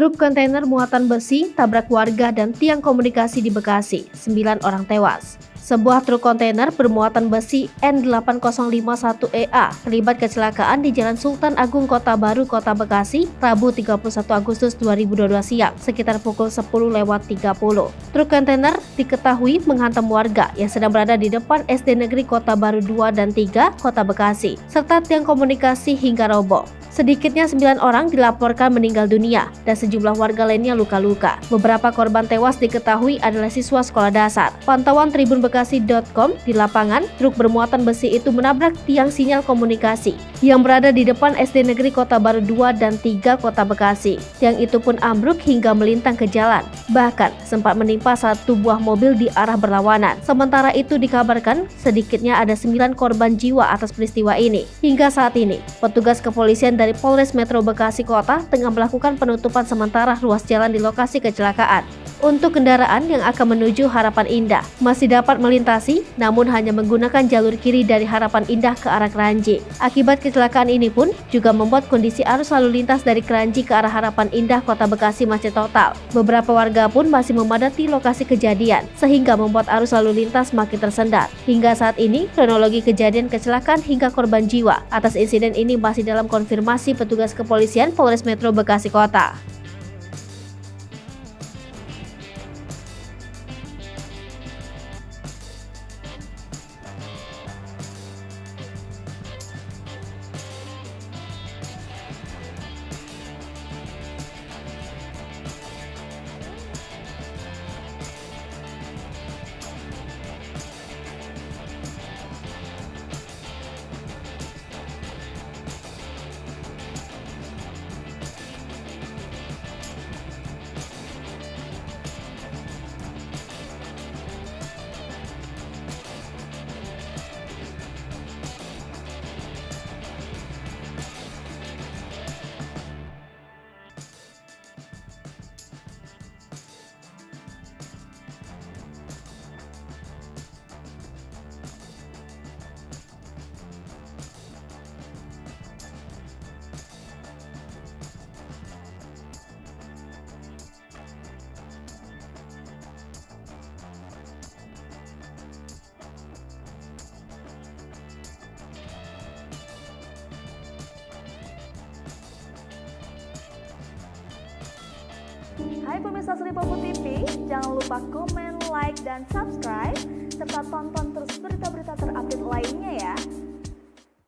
Truk kontainer muatan besi tabrak warga dan tiang komunikasi di Bekasi, 9 orang tewas. Sebuah truk kontainer bermuatan besi N8051EA terlibat kecelakaan di Jalan Sultan Agung Kota Baru, Kota Bekasi, Rabu 31 Agustus 2022 siang, sekitar pukul 10.30. Truk kontainer diketahui menghantam warga yang sedang berada di depan SD Negeri Kota Baru 2 dan 3, Kota Bekasi, serta tiang komunikasi hingga roboh. Sedikitnya 9 orang dilaporkan meninggal dunia dan sejumlah warga lainnya luka-luka. Beberapa korban tewas diketahui adalah siswa sekolah dasar. Pantauan tribunbekasi.com, di lapangan, truk bermuatan besi itu menabrak tiang sinyal komunikasi yang berada di depan SD Negeri Kota Baru 2 dan 3, Kota Bekasi. Tiang itu pun ambruk hingga melintang ke jalan. Bahkan sempat menimpa satu buah mobil di arah berlawanan. Sementara itu dikabarkan sedikitnya ada 9 korban jiwa atas peristiwa ini. Hingga saat ini, petugas kepolisian dari Polres Metro Bekasi Kota tengah melakukan penutupan sementara ruas jalan di lokasi kecelakaan. Untuk kendaraan yang akan menuju Harapan Indah masih dapat melintasi, namun hanya menggunakan jalur kiri dari Harapan Indah ke arah Kranji. Akibat kecelakaan ini pun juga membuat kondisi arus lalu lintas dari Kranji ke arah Harapan Indah Kota Bekasi macet total. Beberapa warga pun masih memadati lokasi kejadian, sehingga membuat arus lalu lintas makin tersendat. Hingga saat ini, kronologi kejadian kecelakaan hingga korban jiwa atas insiden ini masih dalam konfirmasi petugas kepolisian Polres Metro Bekasi Kota. Hai pemirsa Sri Popo TV, jangan lupa komen, like, dan subscribe, serta tonton terus berita-berita terupdate lainnya ya.